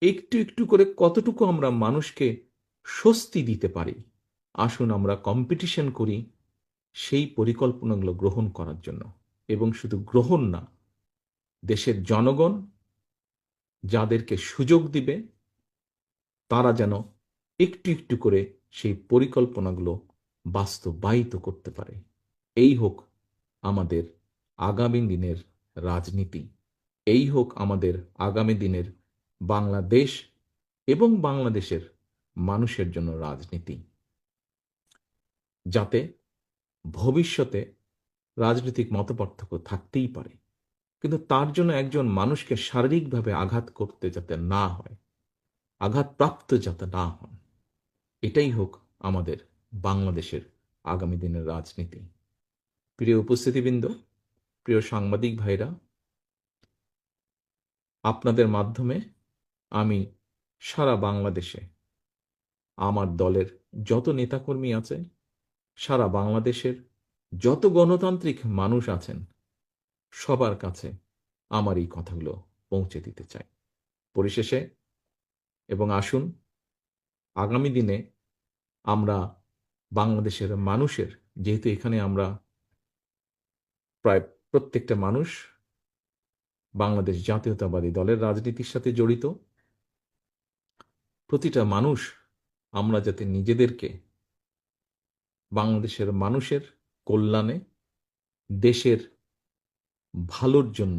একটু একটু করে কতটুকু আমরা মানুষকে স্বস্তি দিতে পারি, আসুন আমরা কম্পিটিশন করি সেই পরিকল্পনাগুলো গ্রহণ করার জন্য। এবং শুধু গ্রহণ না, দেশের জনগণ যাদেরকে সুযোগ দিবে তারা যেন একটু একটু করে সেই পরিকল্পনাগুলো বাস্তবায়িত করতে পারে। এই হোক আমাদের আগামী দিনের রাজনীতি, এই হোক আমাদের আগামী দিনের বাংলাদেশ এবং বাংলাদেশের মানুষের জন্য রাজনীতি, যাতে ভবিষ্যতে রাজনৈতিক মতপার্থক্য থাকতেই পারে, কিন্তু তার জন্য একজন মানুষকে শারীরিকভাবে আঘাত করতে যাতে না হয়, আঘাতপ্রাপ্ত যাতে না হন। এটাই হোক আমাদের বাংলাদেশের আগামী দিনের রাজনীতি। প্রিয় উপস্থিতিবৃন্দ, প্রিয় সাংবাদিক ভাইরা, আপনাদের মাধ্যমে আমি সারা বাংলাদেশে আমার দলের যত নেতাকর্মী আছে, সারা বাংলাদেশের যত গণতান্ত্রিক মানুষ আছেন, সবার কাছে আমার এই কথাগুলো পৌঁছে দিতে চাই। পরিশেষে এবং আসুন আগামী দিনে আমরা বাংলাদেশের মানুষের, যেহেতু এখানে আমরা প্রায় প্রত্যেকটা মানুষ বাংলাদেশ জাতীয়তাবাদী দলের রাজনীতির সাথে জড়িত, প্রতিটা মানুষ আমরা যাতে নিজেদেরকে বাংলাদেশের মানুষের কল্যাণে, দেশের ভালোর জন্য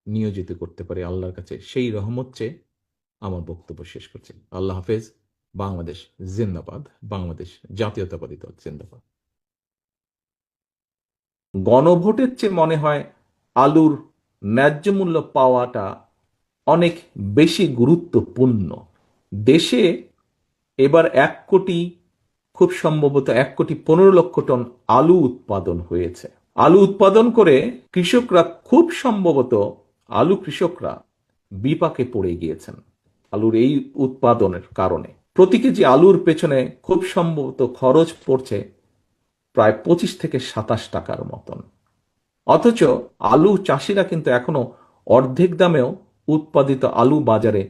নিয়োজিত করতে পারি আল্লাহর কাছে, সেই রহমত চেয়ে আমার বক্তব্য শেষ করছি। আল্লাহ হাফেজ। বাংলাদেশ জিন্দাবাদ। বাংলাদেশ জাতীয়তাবাদী দল জিন্দাবাদ। গণভোটের চেয়ে মনে হয় আলুর ন্যায্য মূল্য পাওয়াটা অনেক বেশি গুরুত্বপূর্ণ। দেশে এবার 1 কোটি, খুব সম্ভবত 1,15,00,000 টন আলু উৎপাদন হয়েছে। আলু উৎপাদন করে কৃষকরা, খুব সম্ভবত আলু কৃষকরা বিপাকে পড়ে গিয়েছেন আলুর এই উৎপাদনের কারণে। প্রতি কেজি আলুর পেছনে খুব সম্ভবত খরচ পড়ছে প্রায় 25 থেকে 27 টাকার মতন। অথচ আলু চাষিরা কিন্তু এখনো অর্ধেক দামেও উৎপাদিত আলু বাজারে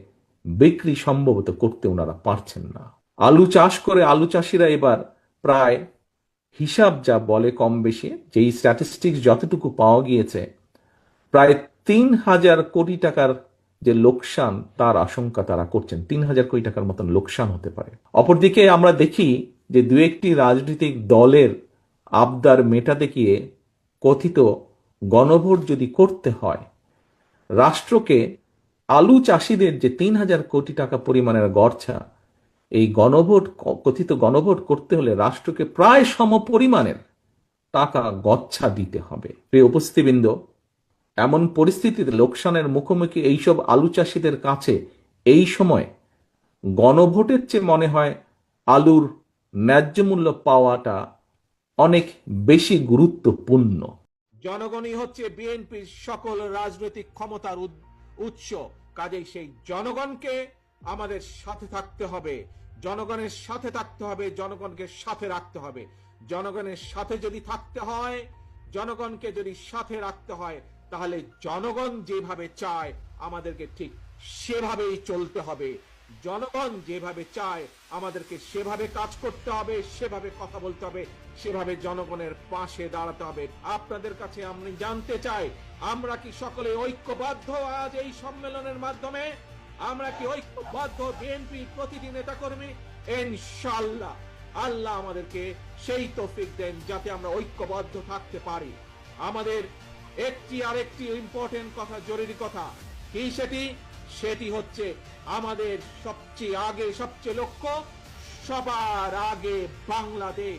বিক্রি সম্ভবত করতে ওনারা পারছেন না। আলু চাষ করে আলু চাষিরা এবার প্রায়, হিসাব যা বলে কম বেশি, যেই স্ট্যাটিস্টিক্স যতটুকু পাওয়া গিয়েছে, প্রায় 3,000 কোটি টাকার যে লোকসান, তার আশঙ্কা তারা করছেন। 3,000 কোটি টাকার মতন লোকসান হতে পারে। অপরদিকে আমরা দেখি যে দু একটি রাজনৈতিক দলের আবদার মেটাতে গিয়ে কথিত গণভোট যদি করতে হয়, রাষ্ট্রকে আলু চাষিদের যে 3,000 কোটি টাকা পরিমাণের গড়ছা, এই গণভোট, কথিত গণভোট করতে হলে রাষ্ট্রকে প্রায় সমপরিমাণের টাকা গচ্ছা দিতে হবে। প্রিয় উপস্থিতিবৃন্দ, এমন পরিস্থিতিতে লোকসানের মুখোমুখি এইসব আলু চাষিদের কাছে এই সময় গণভোটের চেয়ে মনে হয় আলুর ন্যায্য মূল্য পাওয়াটা অনেক বেশি গুরুত্বপূর্ণ। জনগণই হচ্ছে বিএনপির সকল রাজনৈতিক ক্ষমতার উৎস। কাজেই সেই জনগণকে আমাদের সাথে থাকতে হবে, জনগণের সাথে থাকতে হবে, জনগণকে সাথে রাখতে হবে। জনগণের সাথে যদি থাকতে হয়, জনগণকে যদি সাথে রাখতে হয়, তাহলে জনগণ যেভাবে চায় আমাদেরকে ঠিক সেভাবেই চলতে হবে। জনগণ যেভাবে চায় আমাদেরকে সেভাবে কাজ করতে হবে, সেভাবে কথা বলতে হবে, সেভাবে জনগণের পাশে দাঁড়াতে হবে। আপনাদের কাছে আমি জানতে চাই, আমরা কি সকলে ঐক্যবদ্ধ? আজ এই সম্মেলনের মাধ্যমে আমরা কি ঐক্যবদ্ধ? বিএনপি প্রতিটি নেতাকর্মী? ইনশাআল্লাহ আল্লাহ আমাদেরকে সেই তৌফিক দেন যাতে আমরা ঐক্যবদ্ধ থাকতে পারি। আমাদের আরেকটি ইম্পর্টেন্ট কথা, জরুরি কথা কি সেটি হচ্ছে আমাদের সবচেয়ে লক্ষ্য, সবার আগে বাংলাদেশ।